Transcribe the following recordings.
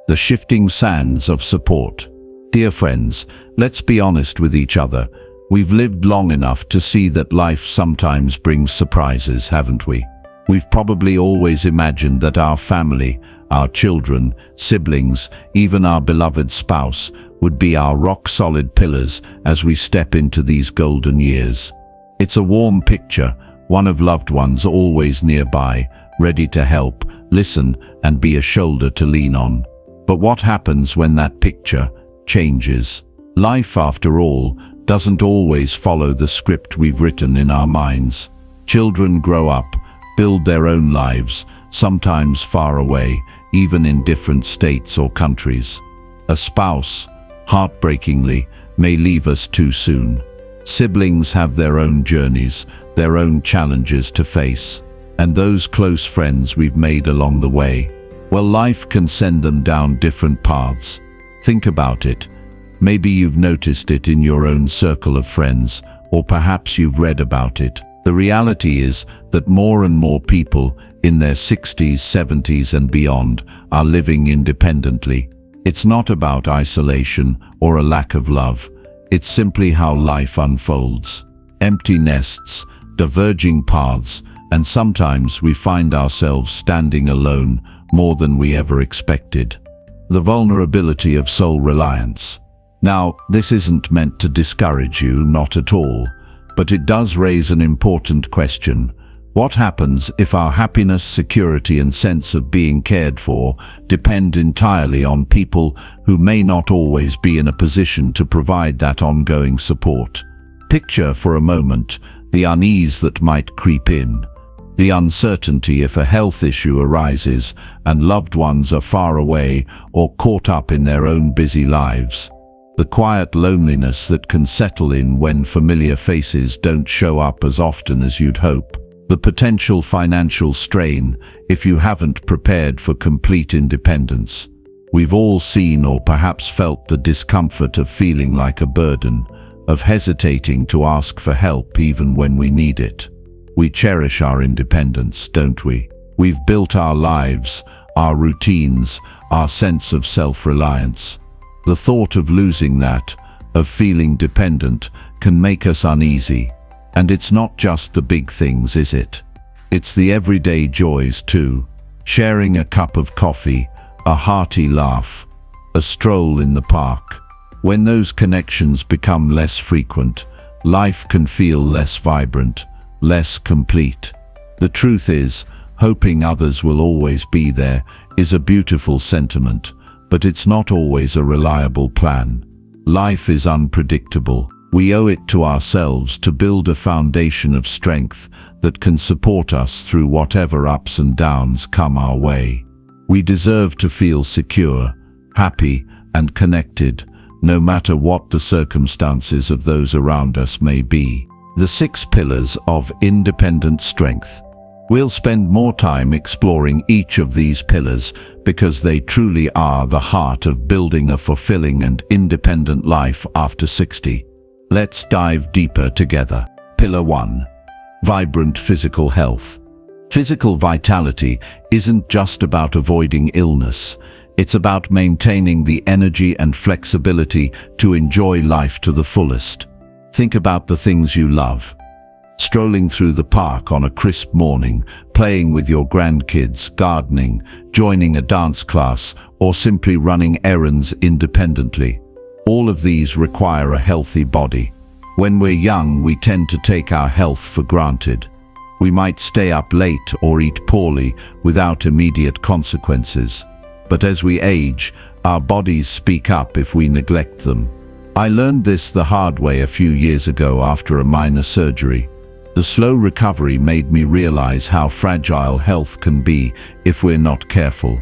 The shifting sands of support. Dear friends, let's be honest with each other. We've lived long enough to see that life sometimes brings surprises, haven't we? We've probably always imagined that our family, our children, siblings, even our beloved spouse, would be our rock-solid pillars as we step into these golden years. It's a warm picture, one of loved ones always nearby, ready to help, listen, and be a shoulder to lean on. But what happens when that picture changes? Life, after all, doesn't always follow the script we've written in our minds. Children grow up, build their own lives, sometimes far away, even in different states or countries. A spouse, heartbreakingly, may leave us too soon. Siblings have their own journeys, their own challenges to face. And those close friends we've made along the way, well, life can send them down different paths. Think about it. Maybe you've noticed it in your own circle of friends, or perhaps you've read about it. The reality is that more and more people in their 60s, 70s and beyond are living independently. It's not about isolation or a lack of love. It's simply how life unfolds. Empty nests, diverging paths, and sometimes we find ourselves standing alone more than we ever expected. The vulnerability of sole reliance. Now, this isn't meant to discourage you, not at all, but it does raise an important question. What happens if our happiness, security, and sense of being cared for depend entirely on people who may not always be in a position to provide that ongoing support? Picture for a moment the unease that might creep in. The uncertainty if a health issue arises and loved ones are far away or caught up in their own busy lives. The quiet loneliness that can settle in when familiar faces don't show up as often as you'd hope. The potential financial strain if you haven't prepared for complete independence. We've all seen or perhaps felt the discomfort of feeling like a burden, of hesitating to ask for help even when we need it. We cherish our independence, don't we? We've built our lives, our routines, our sense of self-reliance. The thought of losing that, of feeling dependent, can make us uneasy. And it's not just the big things, is it? It's the everyday joys too. Sharing a cup of coffee, a hearty laugh, a stroll in the park. When those connections become less frequent, life can feel less vibrant, less complete. The truth is, hoping others will always be there is a beautiful sentiment, but it's not always a reliable plan. Life is unpredictable. We owe it to ourselves to build a foundation of strength that can support us through whatever ups and downs come our way. We deserve to feel secure, happy, and connected, no matter what the circumstances of those around us may be. The 6 pillars of independent strength. We'll spend more time exploring each of these pillars because they truly are the heart of building a fulfilling and independent life after 60. Let's dive deeper together. Pillar 1. Vibrant physical health. Physical vitality isn't just about avoiding illness. It's about maintaining the energy and flexibility to enjoy life to the fullest. Think about the things you love. Strolling through the park on a crisp morning, playing with your grandkids, gardening, joining a dance class, or simply running errands independently. All of these require a healthy body. When we're young, we tend to take our health for granted. We might stay up late or eat poorly without immediate consequences. But as we age, our bodies speak up if we neglect them. I learned this the hard way a few years ago after a minor surgery. The slow recovery made me realize how fragile health can be if we're not careful.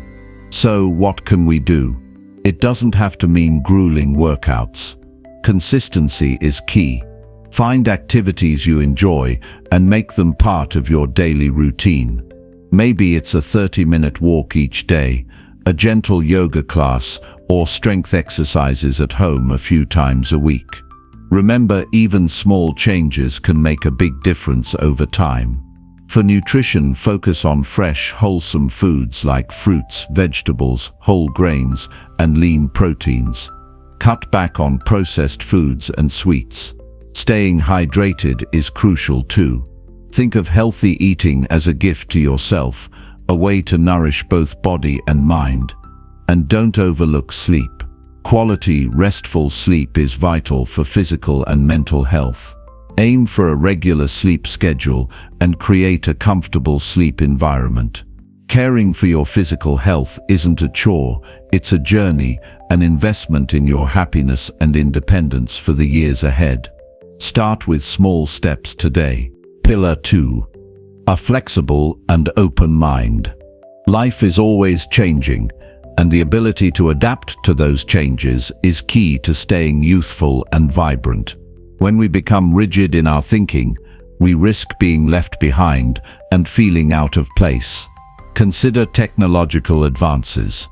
So what can we do? It doesn't have to mean grueling workouts. Consistency is key. Find activities you enjoy and make them part of your daily routine. Maybe it's a 30-minute walk each day, a gentle yoga class, or strength exercises at home a few times a week. Remember, even small changes can make a big difference over time. For nutrition, focus on fresh, wholesome foods like fruits, vegetables, whole grains, and lean proteins. Cut back on processed foods and sweets. Staying hydrated is crucial too. Think of healthy eating as a gift to yourself, a way to nourish both body and mind. And don't overlook sleep. Quality, restful sleep is vital for physical and mental health. Aim for a regular sleep schedule and create a comfortable sleep environment. Caring for your physical health isn't a chore, it's a journey, an investment in your happiness and independence for the years ahead. Start with small steps today. Pillar 2. A flexible and open mind. Life is always changing, and the ability to adapt to those changes is key to staying youthful and vibrant. When we become rigid in our thinking, we risk being left behind and feeling out of place. Consider technological advances.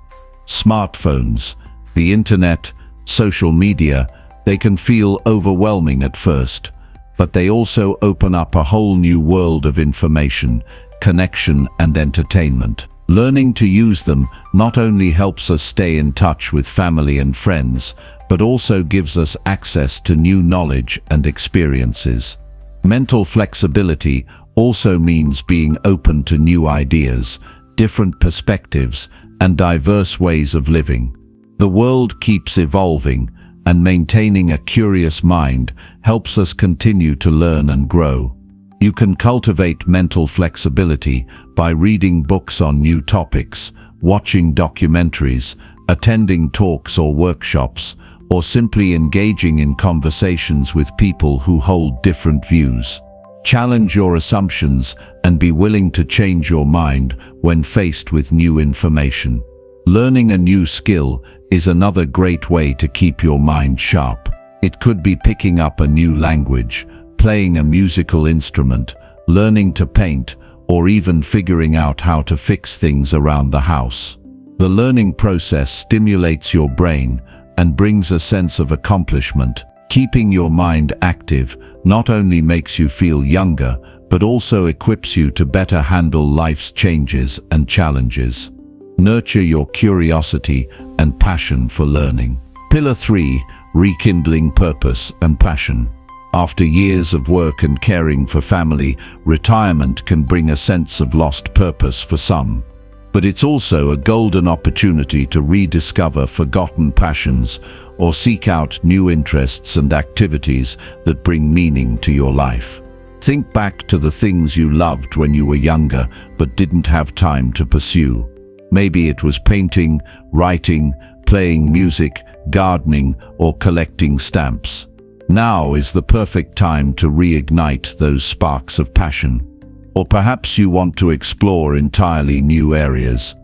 Smartphones, the internet, social media, they can feel overwhelming at first, but they also open up a whole new world of information, connection, and entertainment. Learning to use them not only helps us stay in touch with family and friends, but also gives us access to new knowledge and experiences. Mental flexibility also means being open to new ideas, different perspectives, and diverse ways of living. The world keeps evolving, and maintaining a curious mind helps us continue to learn and grow. You can cultivate mental flexibility by reading books on new topics, watching documentaries, attending talks or workshops, or simply engaging in conversations with people who hold different views. Challenge your assumptions and be willing to change your mind when faced with new information. Learning a new skill is another great way to keep your mind sharp. It could be picking up a new language, playing a musical instrument, learning to paint, or even figuring out how to fix things around the house. The learning process stimulates your brain and brings a sense of accomplishment. Keeping your mind active not only makes you feel younger, but also equips you to better handle life's changes and challenges. Nurture your curiosity and passion for learning. Pillar 3. Rekindling purpose and passion. After years of work and caring for family, retirement can bring a sense of lost purpose for some. But it's also a golden opportunity to rediscover forgotten passions or seek out new interests and activities that bring meaning to your life. Think back to the things you loved when you were younger but didn't have time to pursue. Maybe it was painting, writing, playing music, gardening, or collecting stamps. Now is the perfect time to reignite those sparks of passion. Or perhaps you want to explore entirely new areas.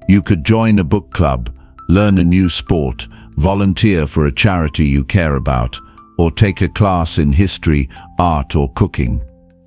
You could join a book club, learn a new sport, volunteer for a charity you care about, or take a class in history, art, or cooking.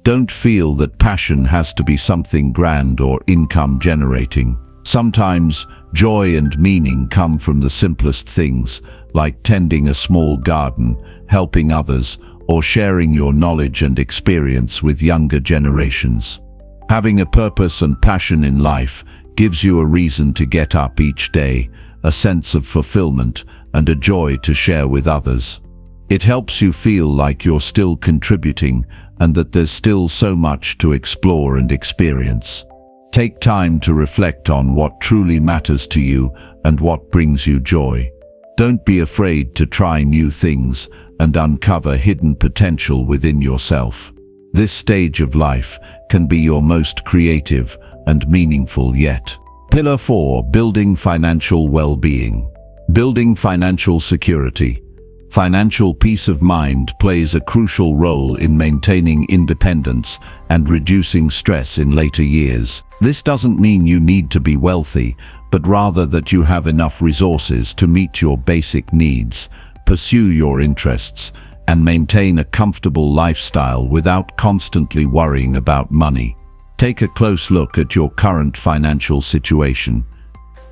Don't feel that passion has to be something grand or income generating. Sometimes joy and meaning come from the simplest things, like tending a small garden, helping others, or sharing your knowledge and experience with younger generations. Having a purpose and passion in life gives you a reason to get up each day, a sense of fulfillment, and a joy to share with others. It helps you feel like you're still contributing and that there's still so much to explore and experience. Take time to reflect on what truly matters to you and what brings you joy. Don't be afraid to try new things and uncover hidden potential within yourself. This stage of life can be your most creative and meaningful yet. Pillar 4. Building financial well-being. Building financial security. Financial peace of mind plays a crucial role in maintaining independence and reducing stress in later years. This doesn't mean you need to be wealthy, but rather that you have enough resources to meet your basic needs, pursue your interests, and maintain a comfortable lifestyle without constantly worrying about money. Take a close look at your current financial situation.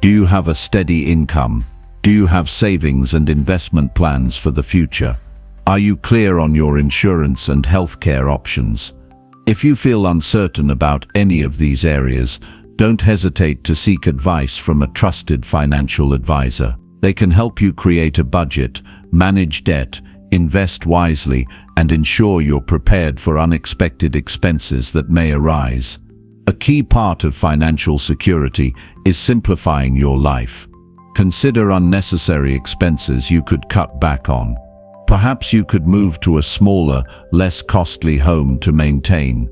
Do you have a steady income? Do you have savings and investment plans for the future? Are you clear on your insurance and healthcare options? If you feel uncertain about any of these areas, don't hesitate to seek advice from a trusted financial advisor. They can help you create a budget, manage debt, invest wisely, and ensure you're prepared for unexpected expenses that may arise. A key part of financial security is simplifying your life. Consider unnecessary expenses you could cut back on. Perhaps you could move to a smaller, less costly home to maintain.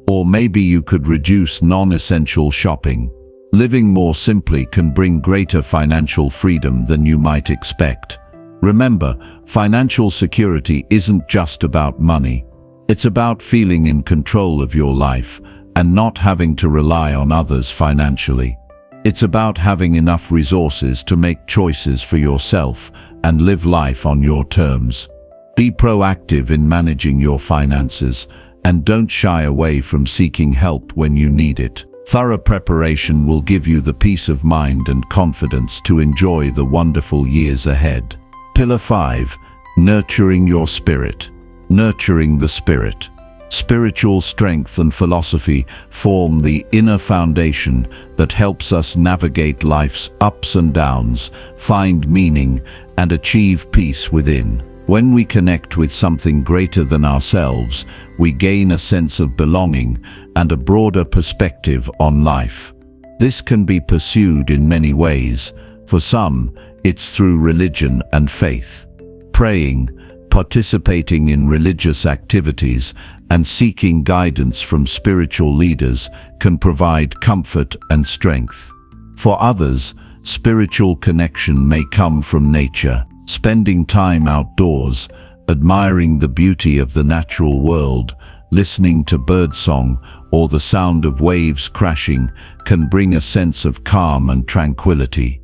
Or maybe you could reduce non-essential shopping. Living more simply can bring greater financial freedom than you might expect. Remember, financial security isn't just about money. It's about feeling in control of your life and not having to rely on others financially. It's about having enough resources to make choices for yourself and live life on your terms. Be proactive in managing your finances, and don't shy away from seeking help when you need it. Thorough preparation will give you the peace of mind and confidence to enjoy the wonderful years ahead. Pillar 5. Nurturing your spirit. Nurturing the spirit. Spiritual strength and philosophy form the inner foundation that helps us navigate life's ups and downs, find meaning, and achieve peace within. When we connect with something greater than ourselves, we gain a sense of belonging and a broader perspective on life. This can be pursued in many ways. For some, it's through religion and faith. Praying, participating in religious activities, and seeking guidance from spiritual leaders can provide comfort and strength. For others, spiritual connection may come from nature. Spending time outdoors, admiring the beauty of the natural world, listening to birdsong, or the sound of waves crashing can bring a sense of calm and tranquility.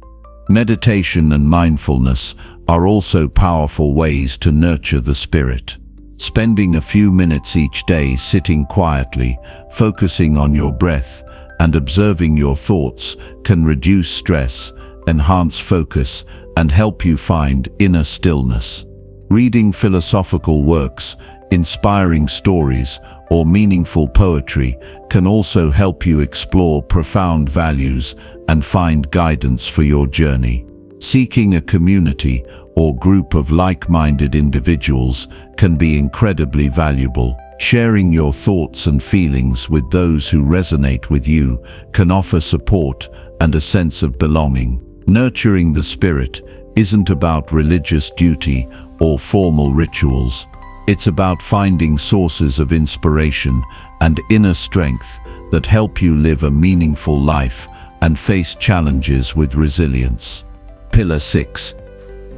Meditation and mindfulness are also powerful ways to nurture the spirit. Spending a few minutes each day sitting quietly, focusing on your breath, and observing your thoughts can reduce stress, enhance focus, and help you find inner stillness. Reading philosophical works, inspiring stories, or meaningful poetry can also help you explore profound values and find guidance for your journey. Seeking a community or group of like-minded individuals can be incredibly valuable. Sharing your thoughts and feelings with those who resonate with you can offer support and a sense of belonging. Nurturing the spirit isn't about religious duty or formal rituals. It's about finding sources of inspiration and inner strength that help you live a meaningful life and face challenges with resilience. Pillar 6.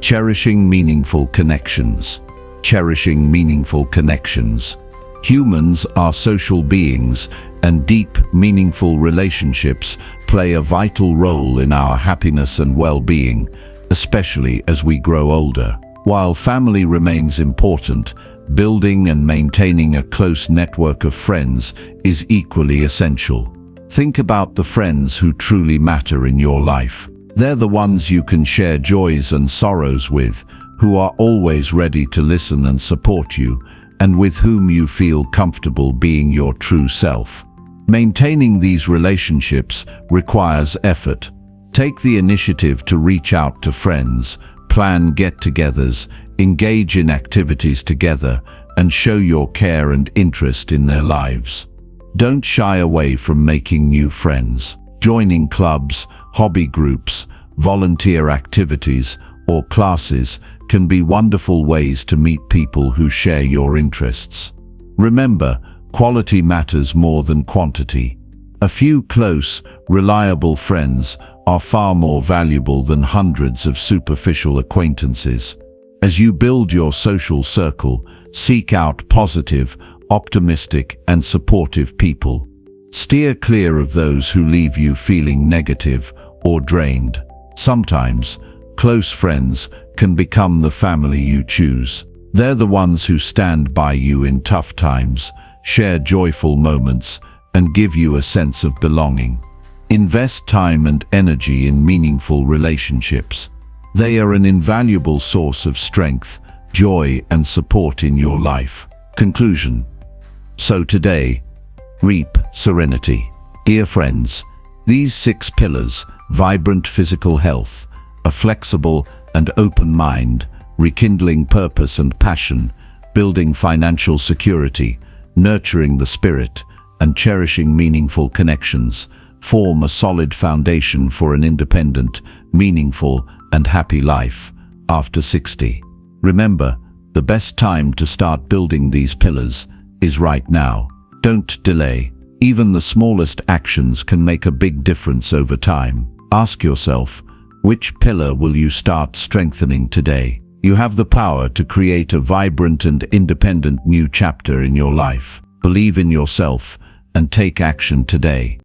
Cherishing meaningful connections. Cherishing meaningful connections. Humans are social beings, and deep, meaningful relationships play a vital role in our happiness and well-being, especially as we grow older. While family remains important, building and maintaining a close network of friends is equally essential. Think about the friends who truly matter in your life. They're the ones you can share joys and sorrows with, who are always ready to listen and support you, and with whom you feel comfortable being your true self. Maintaining these relationships requires effort. Take the initiative to reach out to friends, plan get-togethers, engage in activities together, and show your care and interest in their lives. Don't shy away from making new friends. Joining clubs, hobby groups, volunteer activities, or classes can be wonderful ways to meet people who share your interests. Remember, quality matters more than quantity. A few close, reliable friends are far more valuable than hundreds of superficial acquaintances. As you build your social circle, seek out positive, optimistic, and supportive people. Steer clear of those who leave you feeling negative or drained. Sometimes, close friends can become the family you choose. They're the ones who stand by you in tough times, share joyful moments, and give you a sense of belonging. Invest time and energy in meaningful relationships. They are an invaluable source of strength, joy, and support in your life. Conclusion. So today, reap serenity. Dear friends, these 6 pillars, vibrant physical health, a flexible and open mind, rekindling purpose and passion, building financial security, nurturing the spirit, and cherishing meaningful connections, form a solid foundation for an independent, meaningful, and happy life after 60. Remember, the best time to start building these pillars is right now. Don't delay. Even the smallest actions can make a big difference over time. Ask yourself, which pillar will you start strengthening today? You have the power to create a vibrant and independent new chapter in your life. Believe in yourself and take action today.